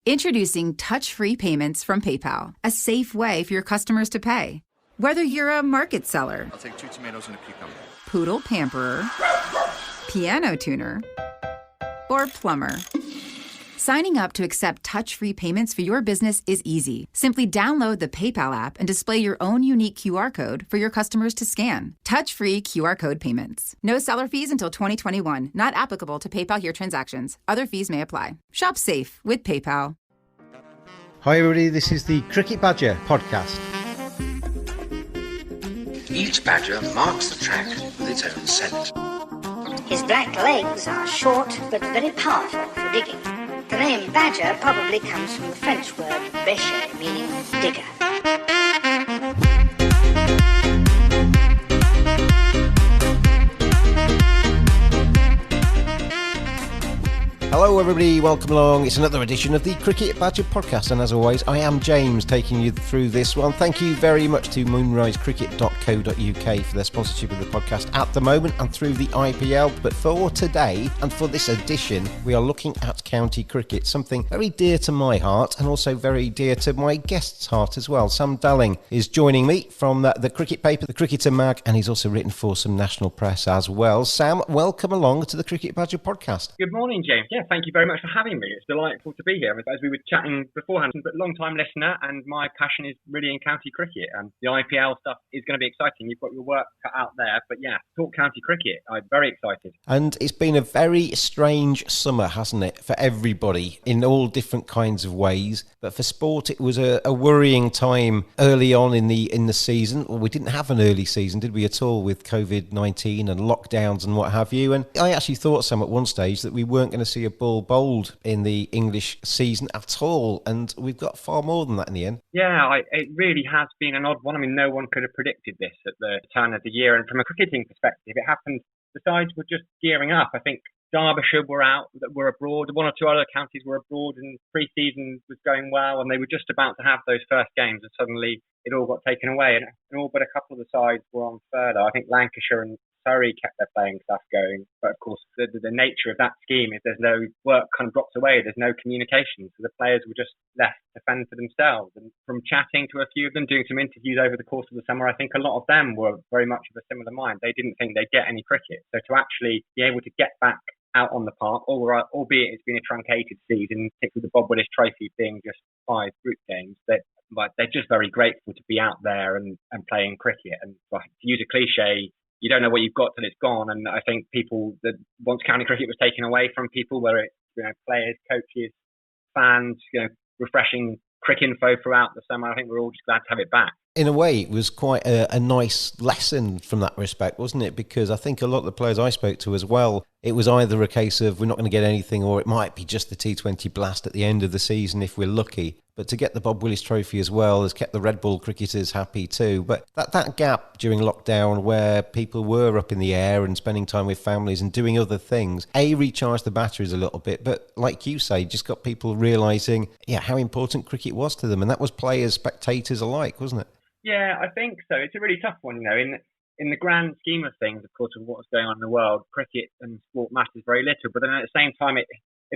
Introducing touch-free payments from PayPal, a safe way for your customers to pay. Whether you're a market seller, I'll take 2 tomatoes and a cucumber, poodle pamperer, piano tuner, or plumber. Signing up to accept touch-free payments for your business is easy. Simply download the PayPal app and display your own unique QR code for your customers to scan. Touch-free QR code payments. No seller fees until 2021. Not applicable to PayPal here transactions. Other fees may apply. Shop safe with PayPal. Hi everybody, this is the Cricket Badger podcast. Each badger marks the track with its own scent. His black legs are short but very powerful for digging. The name badger probably comes from the French word bêcher, meaning digger. Hello everybody, welcome along. It's another edition of the Cricket Badger podcast, and as always, I am James taking you through this one. Thank you very much to moonrisecricket.co.uk for their sponsorship of the podcast at the moment and through the IPL. But for today and for this edition, we are looking at county cricket, something very dear to my heart and also very dear to my guest's heart as well. Sam Dalling is joining me from the cricket paper, the Cricketer Mag, and he's also written for some national press as well. Sam, welcome along to the Cricket Badger podcast. Good morning, James. Yeah, thank you very much for having me. It's delightful to be here. As we were chatting beforehand, but long-time listener, and my passion is really in county cricket, and the IPL stuff is going to be exciting. You've got your work cut out there, but yeah, talk county cricket. I'm very excited. And it's been a very strange summer, hasn't it, for everybody in all different kinds of ways. But for sport, it was a worrying time early on in the season. Well, we didn't have an early season, did we, at all, with COVID-19 and lockdowns and what have you? And I actually thought, Sam, at one stage that we weren't going to see a ball bowled in the English season at all, and we've got far more than that in the end. Yeah, it really has been an odd one. I mean, no one could have predicted this at the turn of the year, and from a cricketing perspective, it happened. The sides were just gearing up. I think Derbyshire were abroad. One or two other counties were abroad, and pre-season was going well, and they were just about to have those first games, and suddenly it all got taken away, and all but a couple of the sides were on furlough. I think Lancashire and Surrey kept their playing stuff going, but of course the nature of that scheme is there's no work kind of drops away, there's no communication, so the players were just left to fend for themselves. And from chatting to a few of them, doing some interviews over the course of the summer, I think a lot of them were very much of a similar mind. They didn't think they'd get any cricket, so to actually be able to get back out on the park, albeit it's been a truncated season, particularly the Bob Willis Trophy being just 5 group games, but they're just very grateful to be out there and playing cricket. And to use a cliche, you don't know what you've got till it's gone. And I think people that once county cricket was taken away from people, whether it's players, coaches, fans, refreshing cricket info throughout the summer, I think we're all just glad to have it back. In a way, it was quite a nice lesson from that respect, wasn't it? Because I think a lot of the players I spoke to as well, it was either a case of we're not going to get anything, or it might be just the T20 blast at the end of the season if we're lucky. But to get the Bob Willis Trophy as well has kept the Red Bull cricketers happy too. But that gap during lockdown where people were up in the air and spending time with families and doing other things, recharged the batteries a little bit. But like you say, just got people realising, how important cricket was to them. And that was players, spectators alike, wasn't it? Yeah, I think so. It's a really tough one, In the grand scheme of things, of course, of what's going on in the world, cricket and sport matters very little. But then at the same time, it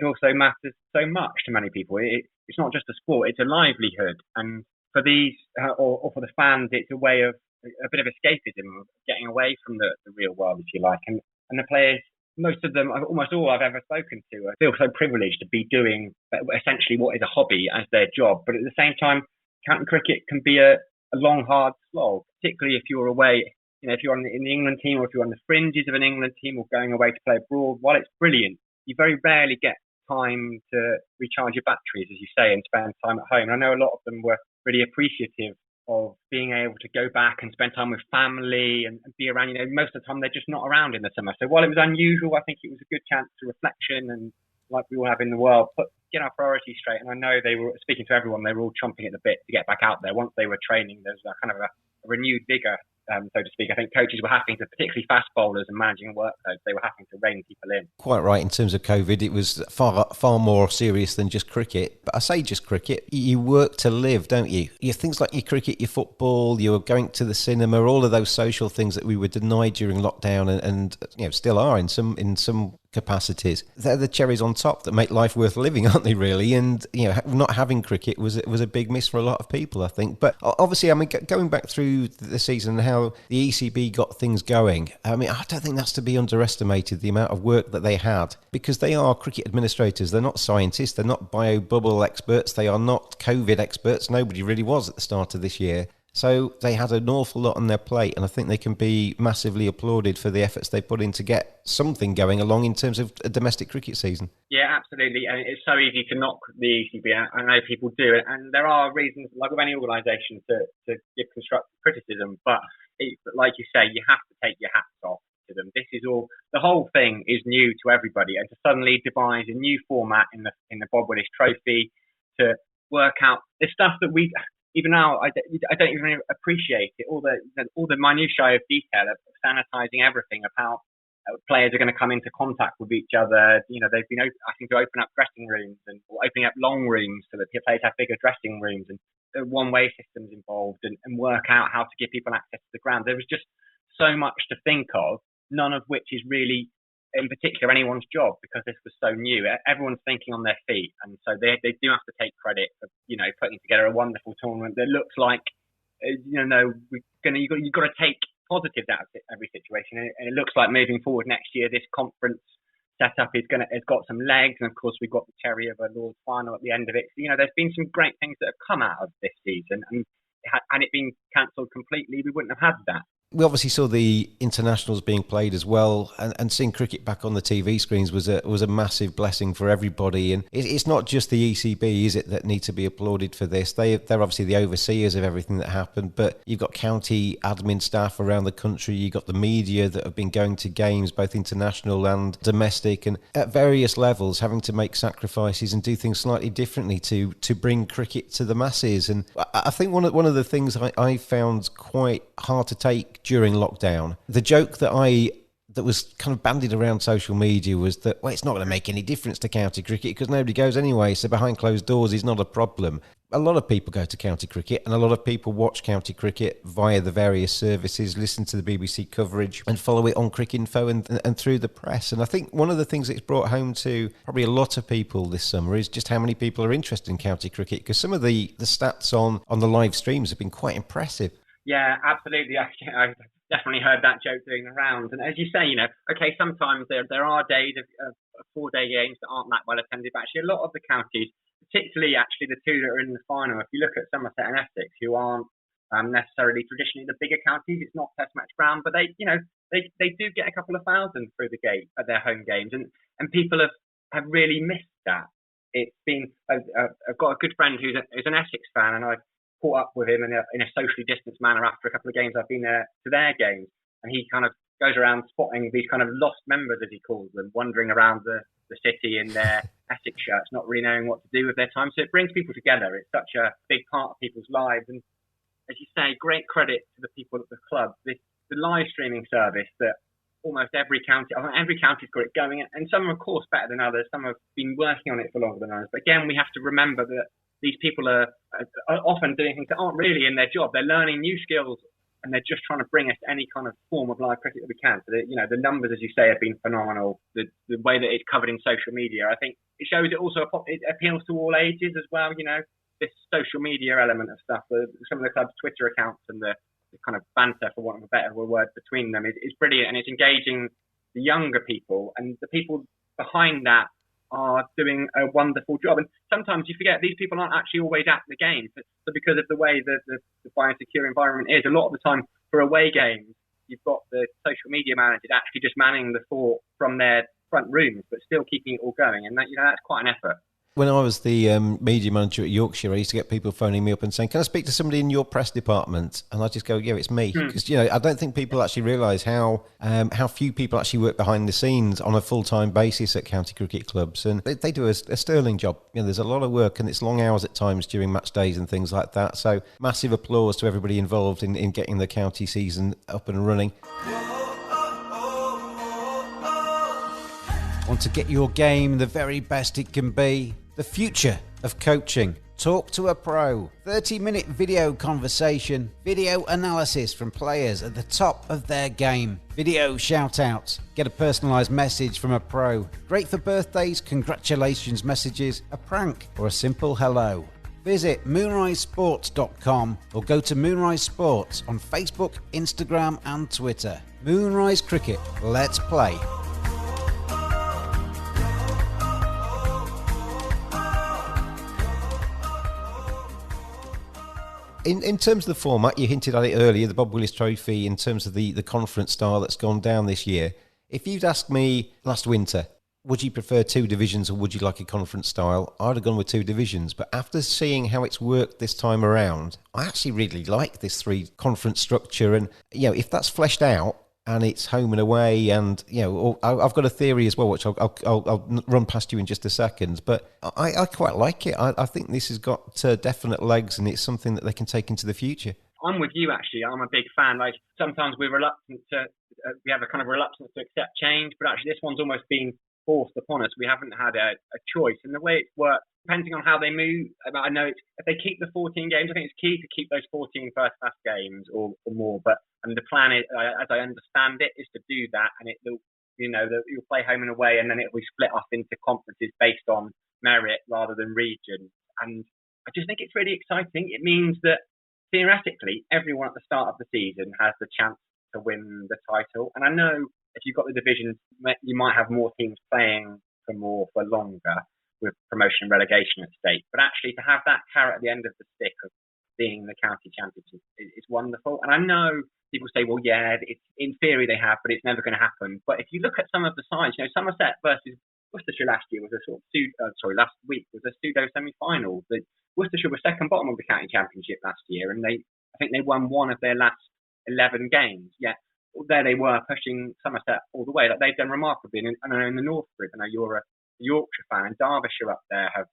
also matters so much to many people. It's not just a sport, it's a livelihood. And for these, or for the fans, it's a way of, a bit of escapism, of getting away from the real world, if you like. And the players, most of them, almost all I've ever spoken to, feel so privileged to be doing essentially what is a hobby as their job. But at the same time, county cricket can be a long, hard slog, particularly if you're away. If you're in the England team, or if you're on the fringes of an England team, or going away to play abroad, while it's brilliant, you very rarely get time to recharge your batteries, as you say, and spend time at home. And I know a lot of them were really appreciative of being able to go back and spend time with family and be around. Most of the time they're just not around in the summer. So while it was unusual, I think it was a good chance to reflection and, like we all have in the world, get our priorities straight. And I know they were, speaking to everyone, they were all chomping at the bit to get back out there. Once they were training, there was a kind of a renewed vigour, so to speak. I think coaches were having to, particularly fast bowlers and managing workloads, they were having to rein people in. Quite right. In terms of COVID, it was far more serious than just cricket. But I say just cricket, you work to live, don't you? Things like your cricket, your football, you're going to the cinema, all of those social things that we were denied during lockdown and still are in some capacities. They're the cherries on top that make life worth living, aren't they, really? And, not having cricket was a big miss for a lot of people, I think. But obviously, I mean, going back through the season and how the ECB got things going, I mean, I don't think that's to be underestimated, the amount of work that they had, because they are cricket administrators. They're not scientists. They're not bio-bubble experts. They are not COVID experts. Nobody really was at the start of this year. So they had an awful lot on their plate, and I think they can be massively applauded for the efforts they put in to get something going along in terms of a domestic cricket season. Yeah, absolutely. And it's so easy to knock the ECB. I know people do it, and there are reasons, like with any organisation, to give constructive criticism. But like you say, you have to take your hats off to them. This is all. The whole thing is new to everybody, and to suddenly devise a new format in the Bob Willis Trophy, to work out the stuff that we. Even now, I don't even appreciate it. All the minutiae of detail of sanitising everything, of how players are going to come into contact with each other. They've been asking to open up dressing rooms or opening up long rooms so that players have bigger dressing rooms, and one-way systems involved, and work out how to give people access to the ground. There was just so much to think of, none of which is really, in particular, anyone's job, because this was so new. Everyone's thinking on their feet, and so they do have to take credit for putting together a wonderful tournament that looks like you've got to take positives out of every situation, and it looks like moving forward next year this conference setup has got some legs, and of course we've got the cherry of a Lord's final at the end of it. There's been some great things that have come out of this season, and had it been cancelled completely, we wouldn't have had that. We obviously saw the internationals being played as well, and seeing cricket back on the TV screens was a massive blessing for everybody. And it's not just the ECB, is it, that need to be applauded for this? They're obviously the overseers of everything that happened, but you've got county admin staff around the country, you've got the media that have been going to games, both international and domestic, and at various levels having to make sacrifices and do things slightly differently to bring cricket to the masses. And I think one of the things I found quite hard to take during lockdown, the joke that was kind of bandied around social media was that, well, it's not going to make any difference to county cricket because nobody goes anyway, so behind closed doors is not a problem. A lot of people go to county cricket, and a lot of people watch county cricket via the various services, listen to the BBC coverage and follow it on Cricinfo and through the press. And I think one of the things it's brought home to probably a lot of people this summer is just how many people are interested in county cricket, because some of the stats on the live streams have been quite impressive. Yeah, absolutely. I definitely heard that joke doing the rounds. And as you say, okay, sometimes there are days of 4-day games that aren't that well attended, but actually a lot of the counties, particularly actually the two that are in the final, if you look at Somerset and Essex, who aren't necessarily traditionally the bigger counties, it's not test match ground, but they do get a couple of thousand through the gate at their home games, and people have really missed that. It's been I've got a good friend who's an Essex fan, and I've caught up with him in a socially distanced manner after a couple of games I've been there to their games, and he kind of goes around spotting these kind of lost members, as he calls them, wandering around the city in their Essex shirts, not really knowing what to do with their time. So it brings people together. It's such a big part of people's lives, and as you say, great credit to the people at the club. The live streaming service that almost every county's got it going, and some are of course better than others. Some have been working on it for longer than others, but again, we have to remember that these people are often doing things that aren't really in their job. They're learning new skills, and they're just trying to bring us any kind of form of live cricket that we can. So the numbers, as you say, have been phenomenal. The way that it's covered in social media, I think it shows it also appeals to all ages as well. This social media element of stuff. Some of the club's Twitter accounts and the kind of banter, for want of a better word, between them is brilliant, and it's engaging the younger people, and the people behind that are doing a wonderful job. And sometimes you forget these people aren't actually always at the games. So because of the way the biosecure environment is, a lot of the time for away games, you've got the social media managers actually just manning the fort from their front rooms, but still keeping it all going. And that's quite an effort. When I was the media manager at Yorkshire, I used to get people phoning me up and saying, "Can I speak to somebody in your press department?" And I just go, "Yeah, it's me," because I don't think people actually realise how few people actually work behind the scenes on a full-time basis at county cricket clubs, and they do a sterling job. There's a lot of work, and it's long hours at times during match days and things like that. So massive applause to everybody involved in getting the county season up and running. Want to get your game the very best it can be? The future of coaching Talk to a Pro. 30-minute video conversation, video analysis from players at the top of their game, video shout-outs, get a personalised message from a pro. Great for birthdays, congratulations messages, a prank or a simple hello. Visit moonrisesports.com or go to Moonrise Sports on Facebook, Instagram and Twitter. Moonrise Cricket, let's play. In terms of the format, you hinted at it earlier, the Bob Willis Trophy, in terms of the conference style that's gone down this year. If you'd asked me last winter, would you prefer two divisions or would you like a conference style? I'd have gone with two divisions. But after seeing how it's worked this time around, I actually really like this three conference structure. And, if that's fleshed out and it's home and away, and, I've got a theory as well, which I'll run past you in just a second. But I quite like it. I think this has got definite legs and it's something that they can take into the future. I'm with you, actually. I'm a big fan. Like, sometimes we're reluctant we have a kind of reluctance to accept change, but actually this one's almost been forced upon us. We haven't had a choice. And the way it's worked, depending on how they move, I know if they keep the 14 games, I think it's key to keep those 14 first-class games or more. And the plan, is, as I understand it, is to do that. And you'll play home and away, and then it'll be split off into conferences based on merit rather than region. And I just think it's really exciting. It means that theoretically, everyone at the start of the season has the chance to win the title. And I know if you've got the divisions, you might have more teams playing for more for longer with promotion and relegation at stake. But actually, to have that carrot at the end of the stick of being the county championship is wonderful. And I know people say, well, yeah, it's, in theory they have, but it's never going to happen. But if you look at some of the sides, Somerset versus Worcestershire last year was a last week was a pseudo semi-final. Worcestershire was second bottom of the county championship last year, and I think they won one of their last 11 games. Yet there they were pushing Somerset all the way. Like, they've done remarkably. And in the North Group, I know you're a Yorkshire fan, and Derbyshire up there have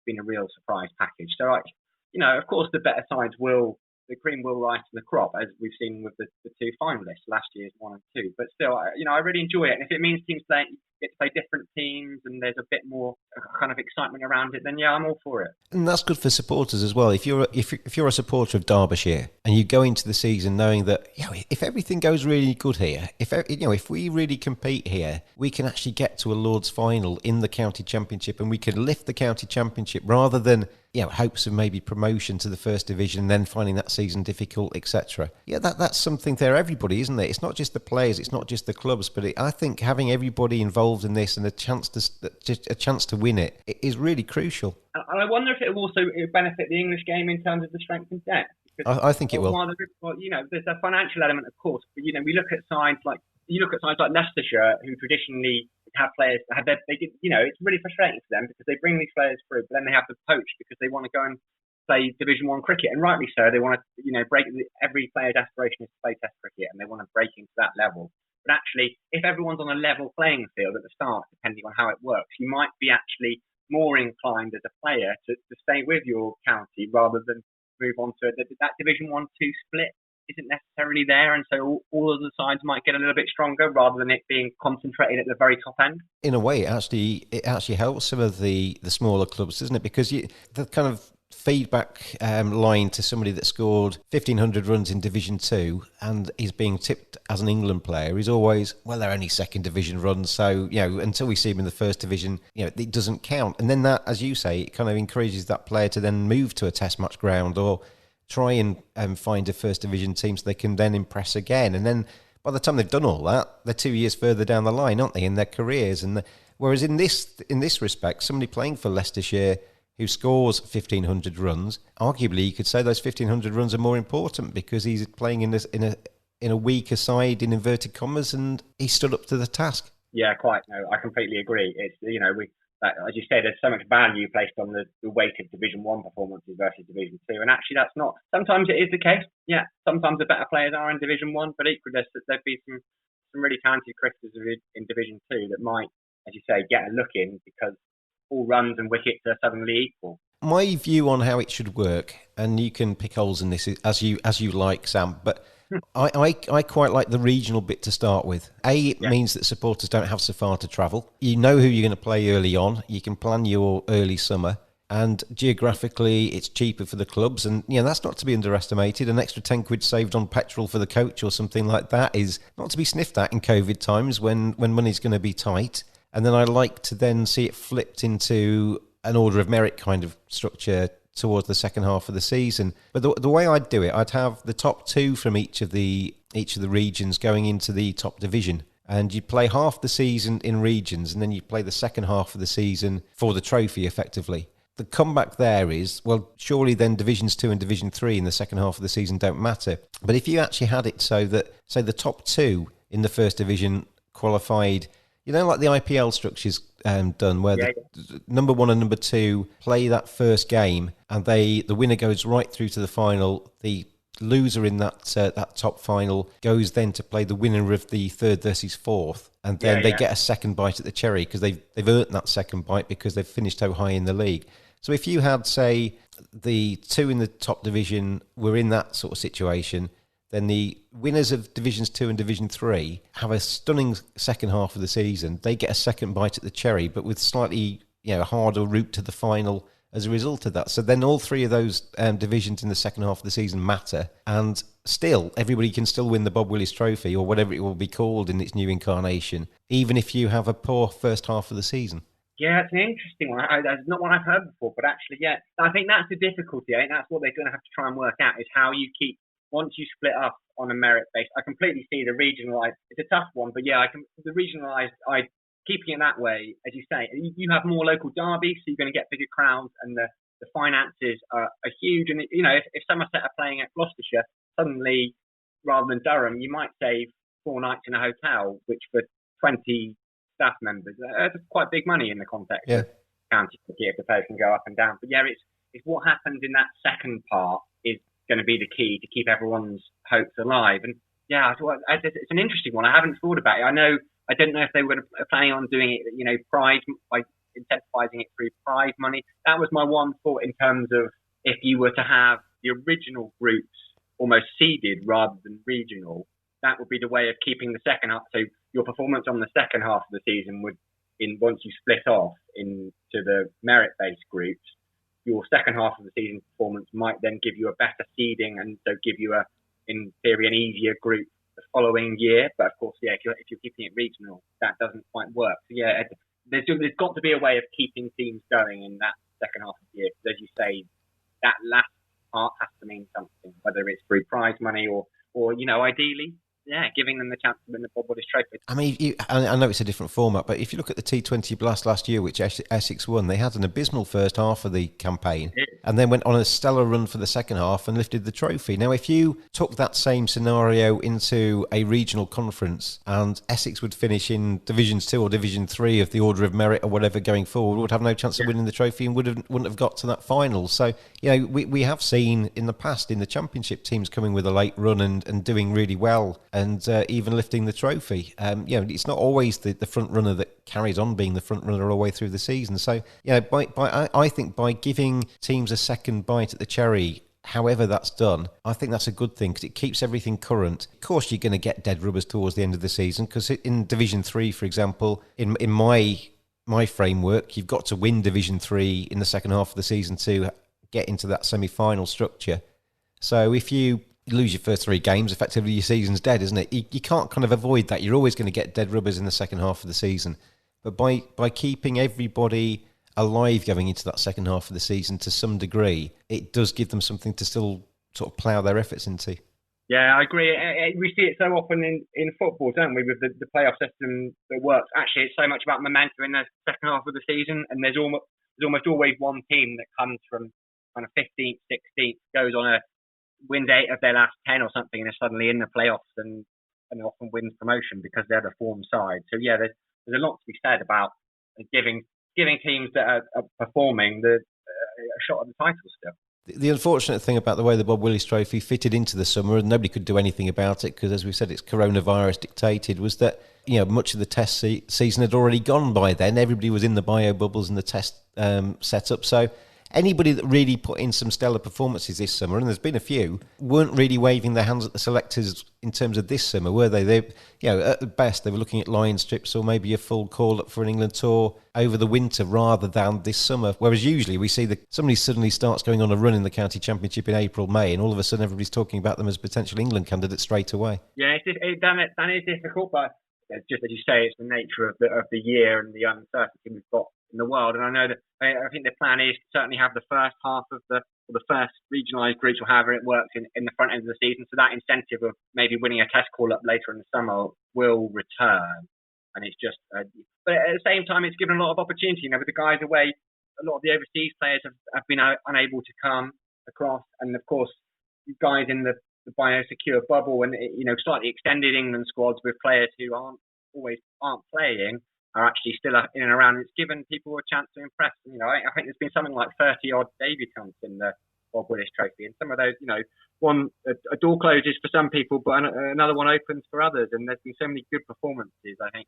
been a real surprise package. So, of course, the better sides the cream will rise to the crop, as we've seen with the two finalists last year's 1 and 2. But still, I really enjoy it. And if it means teams get to play different teams and there's a bit more kind of excitement around it, then yeah, I'm all for it. And that's good for supporters as well. If you're a supporter of Derbyshire and you go into the season knowing that if everything goes really good here, if we really compete here, we can actually get to a Lord's final in the county championship, and we can lift the county championship rather than hopes of maybe promotion to the first division and then finding that season difficult, etc. Yeah, that's something there, everybody, isn't it? It's not just the players, it's not just the clubs, but I think having everybody involved in this and a chance to win it is really crucial. And I wonder if it will also benefit the English game in terms of the strength and depth. I think it will. There's a financial element, of course, but we look at sides like Leicestershire, who traditionally have players it's really frustrating for them because they bring these players through, but then they have to poach because they want to go and play Division 1 cricket, and rightly so. They want to break. Every player's aspiration is to play Test cricket, and they want to break into that level. But actually, if everyone's on a level playing field at the start, depending on how it works, you might be actually more inclined as a player to stay with your county rather than move on to that Division 1-2 split isn't necessarily there, and so all of the sides might get a little bit stronger rather than it being concentrated at the very top end. In a way, it actually helps some of the smaller clubs, doesn't it? Because the kind of feedback line to somebody that scored 1,500 runs in Division 2 and is being tipped as an England player is always, well, they're only second division runs, so until we see them in the first division, it doesn't count. And then that, as you say, it kind of encourages that player to then move to a Test match ground or try and find a first division team so they can then impress again. And then by the time they've done all that, they're 2 years further down the line, aren't they, in their careers? And whereas in this respect, somebody playing for Leicestershire who scores 1,500 runs, arguably you could say those 1,500 runs are more important because he's playing in a weaker side, in inverted commas, and he stood up to the task. Yeah, quite. No, I completely agree. It's as you say, there's so much value placed on the weight of Division 1 performances versus Division 2. And actually, that's not... Sometimes it is the case. Yeah, sometimes the better players are in Division 1, but equally there'd be some really talented cricketers in Division 2 that might, as you say, get a look in because all runs and wickets are suddenly equal. My view on how it should work, and you can pick holes in this as you like, Sam, but I quite like the regional bit to start with. It means that supporters don't have so far to travel. You know who you're going to play early on. You can plan your early summer. and geographically it's cheaper for the clubs, and that's not to be underestimated. An extra 10 quid saved on petrol for the coach or something like that is not to be sniffed at in COVID times when money's going to be tight. And then I like to then see it flipped into an order of merit kind of structure towards the second half of the season. But the way I'd do it, I'd have the top 2 from each of the regions going into the top division. And you'd play half the season in regions, and then you'd play the second half of the season for the trophy, effectively. The comeback there is, well, surely then Divisions 2 and Division 3 in the second half of the season don't matter. But if you actually had it so that, say, the top 2 in the first division qualified, like the IPL structure's done, where the number 1 and number 2 play that first game, and the winner goes right through to the final. The loser in that top final goes then to play the winner of the third versus fourth, and then they get a second bite at the cherry because they've earned that second bite because they've finished so high in the league. So if you had, say, the 2 in the top division were in that sort of situation, then the winners of Divisions 2 and Division 3 have a stunning second half of the season. They get a second bite at the cherry, but with slightly harder route to the final as a result of that. So then all 3 of those divisions in the second half of the season matter, and still everybody can still win the Bob Willis Trophy or whatever it will be called in its new incarnation, even if you have a poor first half of the season. Yeah, it's an interesting one. That's not one I've heard before, but actually, I think that's the difficulty. I think that's what they're going to have to try and work out, is how you keep, once you split up on a merit base. I completely see the regionalised. It's a tough one, but the regionalised, keeping it that way, as you say, you have more local derbies, so you're going to get bigger crowds, and the finances are huge. And if Somerset are playing at Gloucestershire, suddenly, rather than Durham, you might save 4 nights in a hotel, which for 20 staff members, that's quite big money in the context of county cricket, if the players can go up and down. But it's what happens in that second part is going to be the key to keep everyone's hopes alive. And it's an interesting one. I haven't thought about it. I don't know if they were planning on doing it, prize, by incentivizing it through prize money. That was my one thought in terms of if you were to have the original groups almost seeded rather than regional, that would be the way of keeping the second half. So your performance on the second half of the season once you split off into the merit-based groups, your second half of the season performance might then give you a better seeding, and so give you in theory, an easier group the following year. But of course, if you're keeping it regional, that doesn't quite work. So there's got to be a way of keeping teams going in that second half of the year. Because as you say, that last part has to mean something, whether it's through prize money or ideally, giving them the chance to win the Bob Willis Trophy. I mean, I know it's a different format, but if you look at the T20 Blast last year, which Essex won, they had an abysmal first half of the campaign and then went on a stellar run for the second half and lifted the trophy. Now, if you took that same scenario into a regional conference and Essex would finish in Divisions 2 or Division 3 of the order of merit or whatever going forward, would have no chance of winning the trophy and wouldn't have got to that final. So, we have seen in the past in the Championship teams coming with a late run and doing really well and even lifting the trophy. It's not always the front runner that carries on being the front runner all the way through the season. So, I think by giving teams a second bite at the cherry, however that's done, I think that's a good thing because it keeps everything current. Of course, you're going to get dead rubbers towards the end of the season because in Division 3, for example, in my framework, you've got to win Division 3 in the second half of the season to get into that semi-final structure. So if you lose your first 3 games, effectively your season's dead, isn't it? You can't kind of avoid that. You're always going to get dead rubbers in the second half of the season. But by keeping everybody alive going into that second half of the season to some degree, it does give them something to still sort of plough their efforts into. Yeah, I agree. We see it so often in football, don't we, with the playoff system that works. Actually, it's so much about momentum in the second half of the season, and there's almost always one team that comes from kind of 15th, 16th, goes on wins 8 of their last 10 or something, and is suddenly in the playoffs and often wins promotion because they're the form side. So there's a lot to be said about giving teams that are performing a shot at the title still. The unfortunate thing about the way the Bob Willis Trophy fitted into the summer, and nobody could do anything about it because, as we said, it's coronavirus dictated, was that much of the test season had already gone by then. Everybody was in the bio bubbles and the test setup, so anybody that really put in some stellar performances this summer, and there's been a few, weren't really waving their hands at the selectors in terms of this summer, were they? They, at the best, they were looking at Lions trips or maybe a full call-up for an England tour over the winter rather than this summer. Whereas usually we see that somebody suddenly starts going on a run in the county championship in April, May, and all of a sudden everybody's talking about them as potential England candidates straight away. Yeah, that is difficult, but just as you say, it's the nature of the year and the uncertainty we've got in the world. And I know that I think the plan is to certainly have the first half of the first regionalised groups, or however it works, in the front end of the season. So that incentive of maybe winning a test call-up later in the summer will return. And it's just, but at the same time, it's given a lot of opportunity. With the guys away, a lot of the overseas players have been unable to come across, and of course, guys in the biosecure bubble and slightly extended England squads with players who aren't playing are actually still in and around. It's given people a chance to impress. I think there's been something like 30 odd debutants in the Bob Willis Trophy, and some of those, a door closes for some people, but another one opens for others. And there's been so many good performances. I think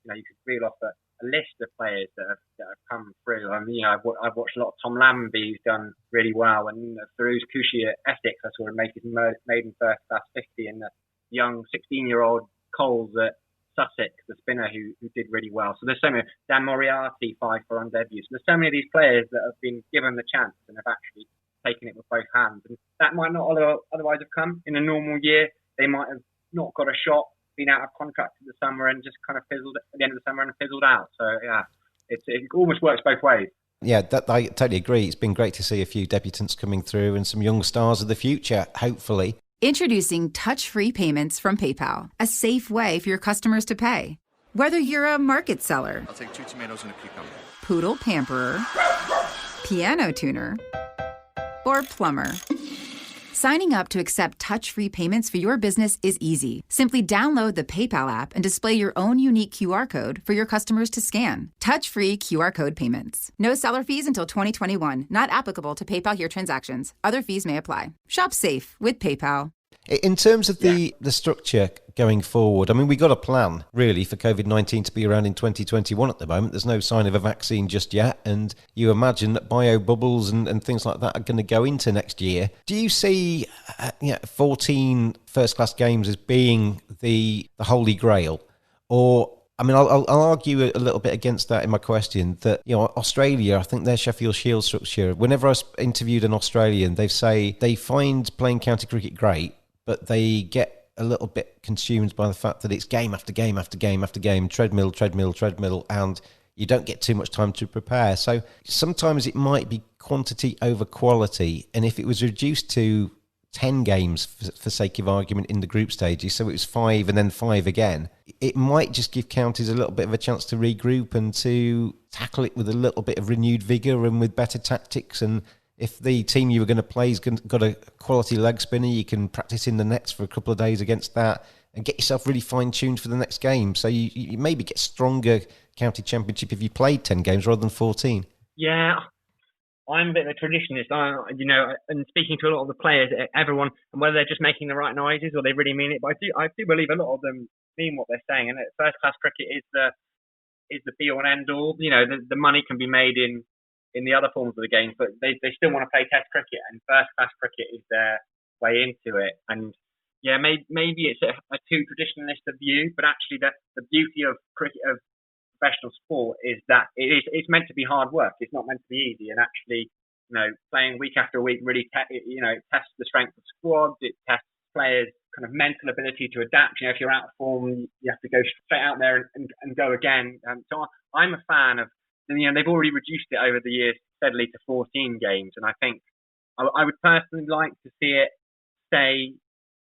you could reel off a list of players that have come through. I've watched a lot of Tom Lambie, who's done really well, and Farouz Kouchi at Essex, I saw him make his maiden first class 50, and the young 16-year-old Coles at Sussex, the spinner, who did really well. So there's so many. Dan Moriarty, 5 for on debut. So there's so many of these players that have been given the chance and have actually taken it with both hands. And that might not otherwise have come in a normal year. They might have not got a shot, been out of contract in the summer, and just kind of fizzled at the end of the summer and fizzled out. So yeah, it almost works both ways. Yeah, I totally agree. It's been great to see a few debutants coming through and some young stars of the future, hopefully. Introducing touch-free payments from PayPal, a safe way for your customers to pay. Whether you're a market seller, I'll take 2 tomatoes and a cucumber, poodle pamperer, piano tuner, or plumber, signing up to accept touch-free payments for your business is easy. Simply download the PayPal app and display your own unique QR code for your customers to scan. Touch-free QR code payments. No seller fees until 2021. Not applicable to PayPal here transactions. Other fees may apply. Shop safe with PayPal. In terms of the structure going forward, I mean, we got a plan, really, for COVID-19 to be around in 2021 at the moment. There's no sign of a vaccine just yet, and you imagine that bio bubbles and things like that are going to go into next year. Do you see 14 first-class games as being the holy grail? Or, I mean, I'll argue a little bit against that in my question, that, Australia, I think their Sheffield Shield structure, whenever I interviewed an Australian, they say they find playing county cricket great, but they get a little bit consumed by the fact that it's game after game after game after game, treadmill, and you don't get too much time to prepare. So sometimes it might be quantity over quality. And if it was reduced to 10 games, for sake of argument, in the group stages, so it was 5 and then 5 again, it might just give counties a little bit of a chance to regroup and to tackle it with a little bit of renewed vigour and with better tactics. And if the team you were going to play has got a quality leg spinner, you can practice in the nets for a couple of days against that and get yourself really fine-tuned for the next game. So you maybe get stronger county championship if you played 10 games rather than 14. Yeah, I'm a bit of a traditionalist, and speaking to a lot of the players, everyone, and whether they're just making the right noises or they really mean it, but I do believe a lot of them mean what they're saying. And first-class cricket is the be-all and end-all. The money can be made in the other forms of the game, but they still want to play test cricket, and first-class cricket is their way into it. And yeah, maybe it's a too traditionalist a view, but actually the beauty of cricket, of professional sport, is that it's meant to be hard work. It's not meant to be easy. And actually, playing week after week really it tests the strength of squads. It tests players' kind of mental ability to adapt. If you're out of form, you have to go straight out there and go again. So I'm a fan of. They've already reduced it over the years steadily to 14 games, and I think I would personally like to see it stay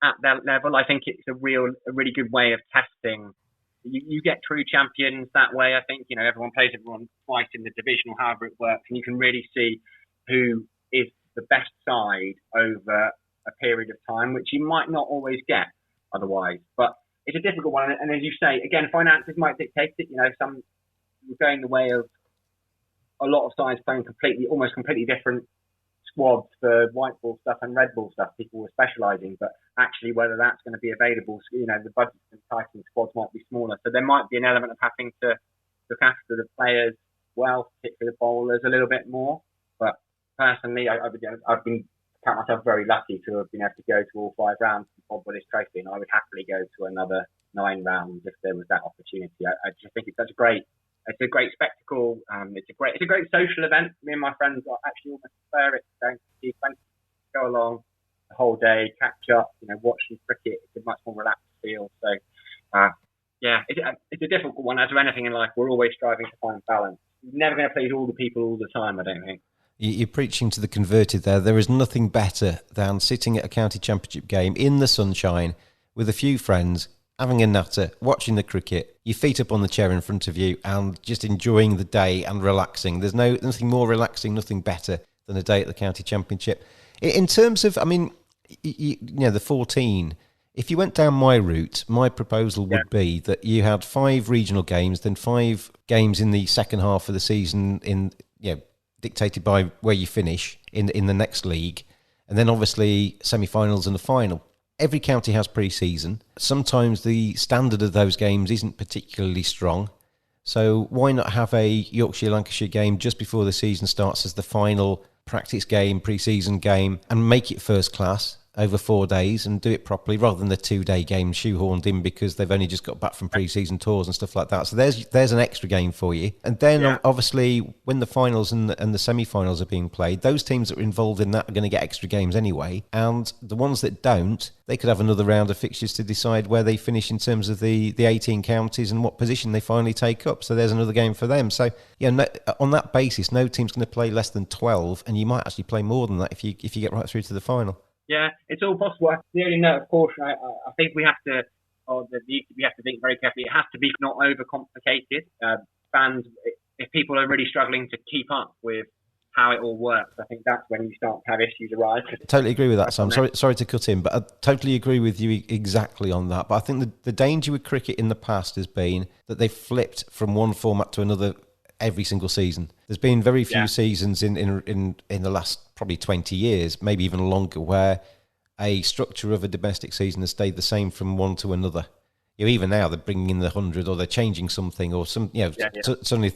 at that level. I think it's a really good way of testing. You get true champions that way. I think everyone plays everyone twice in the division, or however it works, and you can really see who is the best side over a period of time, which you might not always get otherwise. But it's a difficult one, and as you say, again, finances might dictate it. Some going the way of a lot of sides playing almost completely different squads for white ball stuff and red ball stuff. People were specialising, but actually whether that's going to be available, the budgets and tightened squads might be smaller. So there might be an element of having to look after the players well, particularly the bowlers, a little bit more. But personally, I've been count myself very lucky to have been able to go to all 5 rounds of Bob Willis Trophy, and I would happily go to another 9 rounds if there was that opportunity. I just think it's a great spectacle. It's a great social event. Me and my friends are actually almost prefer it going to see friends, go along the whole day, catch up, watch some cricket. It's a much more relaxed feel. So, it's a difficult one. As with anything in life, we're always striving to find balance. You're never going to please all the people all the time, I don't think. You're preaching to the converted there. There is nothing better than sitting at a county championship game in the sunshine with a few friends, having a natter, watching the cricket, your feet up on the chair in front of you, and just enjoying the day and relaxing. There's nothing more relaxing, nothing better than a day at the county championship. In terms of, the 14, if you went down my route, my proposal would be that you had 5 regional games, then 5 games in the second half of the season dictated by where you finish in the next league, and then obviously semi-finals and a final. Every county has pre-season. Sometimes the standard of those games isn't particularly strong, so why not have a Yorkshire-Lancashire game just before the season starts as the final practice game, pre-season game, and make it first class over 4 days and do it properly rather than the 2-day game shoehorned in because they've only just got back from pre-season tours and stuff like that. So there's an extra game for you. And then obviously when the finals and the semi-finals are being played, those teams that are involved in that are going to get extra games anyway. And the ones that don't, they could have another round of fixtures to decide where they finish in terms of the 18 counties and what position they finally take up. So there's another game for them. So on that basis, no team's going to play less than 12, and you might actually play more than that if you get right through to the final. Yeah, it's all possible. The only note of caution, I think we have to think very carefully. It has to be not overcomplicated. Fans, if people are really struggling to keep up with how it all works, I think that's when you start to have issues arise. Totally agree with that, Sam. Sorry to cut in, but I totally agree with you exactly on that. But I think the danger with cricket in the past has been that they've flipped from one format to another every single season. There's been very few seasons in the last probably 20 years, maybe even longer, where a structure of a domestic season has stayed the same from one to another. Even now they're bringing in the 100, or they're changing something, or suddenly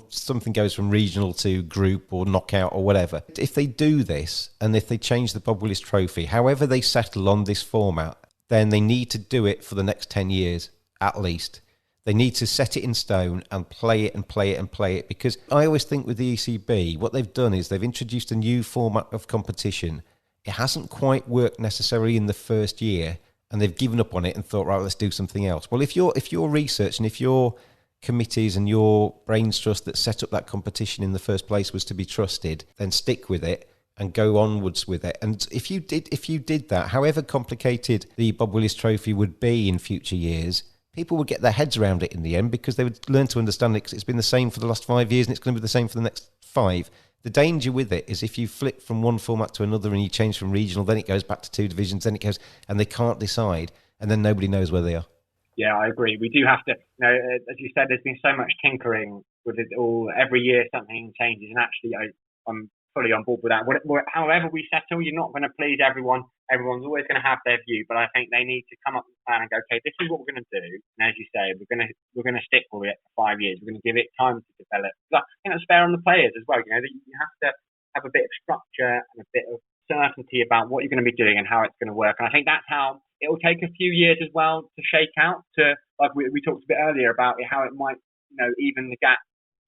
something goes from regional to group or knockout or whatever. If they do this, and if they change the Bob Willis Trophy, however they settle on this format, then they need to do it for the next 10 years at least. They need to set it in stone and play it and play it and play it, because I always think with the ECB, what they've done is they've introduced a new format of competition. It hasn't quite worked necessarily in the first year, and they've given up on it and thought, right, let's do something else. Well, if your research and if your committees and your brains trust that set up that competition in the first place was to be trusted, then stick with it and go onwards with it. And if you did that, however complicated the Bob Willis Trophy would be in future years, people would get their heads around it in the end, because they would learn to understand it, 'cause it's been the same for the last 5 years and it's going to be the same for the next 5. The danger with it is if you flip from one format to another and you change from regional, then it goes back to 2 divisions, then it goes, and they can't decide, and then nobody knows where they are. Yeah, I agree. We do have to, as you said, there's been so much tinkering with it all. Every year something changes, and actually I'm fully on board with that. However we settle, you're not going to please everyone. Everyone's always going to have their view, but I think they need to come up with a plan and go, okay, this is what we're going to do. And as you say, we're going to stick with it for 5 years. We're going to give it time to develop. I think that's fair on the players as well. You have to have a bit of structure and a bit of certainty about what you're going to be doing and how it's going to work. And I think that's how it will take a few years as well to shake out. To like we talked a bit earlier about how it might even the gap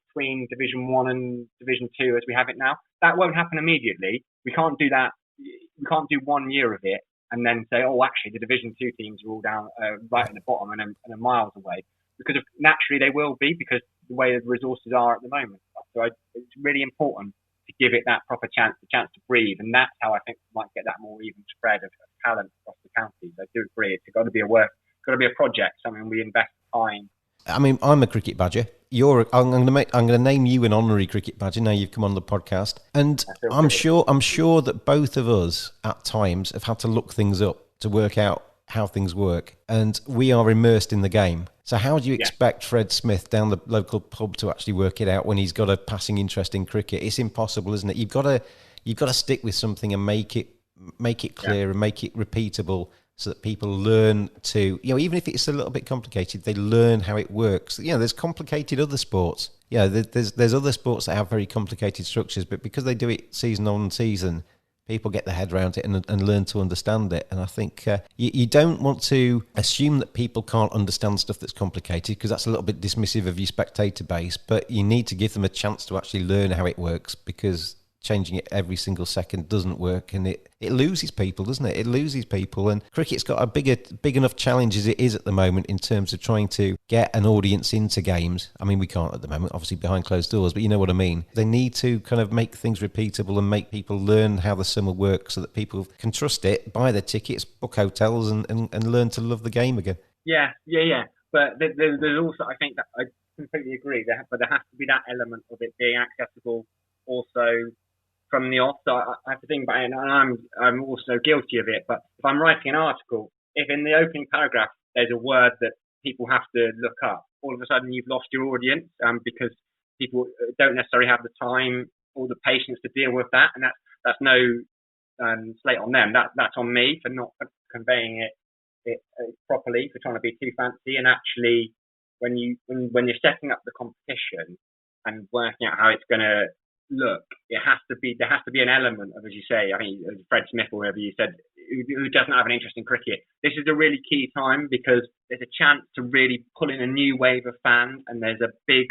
between Division 1 and Division 2 as we have it now. That won't happen immediately. We can't do that. We can't do 1 year of it and then say, oh, actually, the Division 2 teams are all down right at the bottom and are miles away. Because naturally they will be, because the way the resources are at the moment. So it's really important to give it that proper chance, the chance to breathe. And that's how I think we might get that more even spread of talent across the counties. I do agree. It's got to be a project, something we invest time. I mean, I'm a cricket badger. I'm going to name you an honorary cricket badger now you've come on the podcast, and I'm sure that both of us at times have had to look things up to work out how things work, and we are immersed in the game. So how do you expect Fred Smith down the local pub to actually work it out when he's got a passing interest in cricket? It's impossible, isn't it? You've got to stick with something and make it clear and make it repeatable, so that people learn to, even if it's a little bit complicated, they learn how it works. There's complicated other sports. Yeah, there's other sports that have very complicated structures, but because they do it season on season, people get their head around it and learn to understand it. And I think you don't want to assume that people can't understand stuff that's complicated, because that's a little bit dismissive of your spectator base, but you need to give them a chance to actually learn how it works, because changing it every single second doesn't work, and it loses people, doesn't it? It loses people, and cricket's got a big enough challenge as it is at the moment in terms of trying to get an audience into games. I mean, we can't at the moment, obviously behind closed doors, but you know what I mean. They need to kind of make things repeatable and make people learn how the summer works so that people can trust it, buy their tickets, book hotels, and learn to love the game again. Yeah. But there's also, I think that I completely agree, but there has to be that element of it being accessible also from the off. So I have to think about it, and I'm also guilty of it. But if I'm writing an article, if in the opening paragraph there's a word that people have to look up, all of a sudden you've lost your audience, because people don't necessarily have the time or the patience to deal with that, and that's no slate on them. That's on me for not conveying it properly, for trying to be too fancy. And actually, when you're setting up the competition and working out how it's going to look, there has to be an element of, as you say, I mean, Fred Smith or whoever you said, who doesn't have an interest in cricket. This is a really key time because there's a chance to really pull in a new wave of fans, and there's a big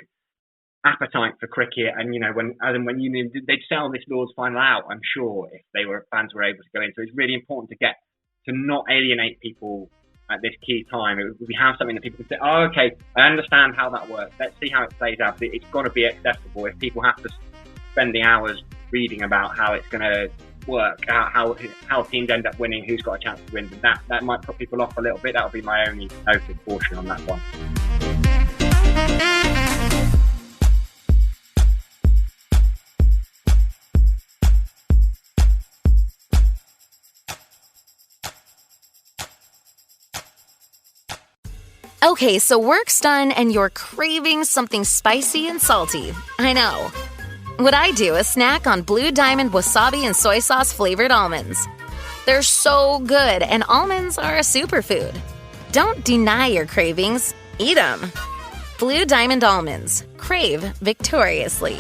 appetite for cricket. And when they'd sell this Lord's final out, I'm sure, if fans were able to go in. So it's really important to not alienate people at this key time. We have something that people can say, oh, okay, I understand how that works. Let's see how it plays out. It's got to be accessible. If people have to spend the hours reading about how it's going to work, how teams end up winning, who's got a chance to win, that might put people off a little bit. That'll be my only note of caution on that one. Okay, so work's done and you're craving something spicy and salty. I know. What I do is snack on Blue Diamond wasabi and soy sauce flavored almonds. They're so good, and almonds are a superfood. Don't deny your cravings. Eat them. Blue Diamond almonds. Crave victoriously.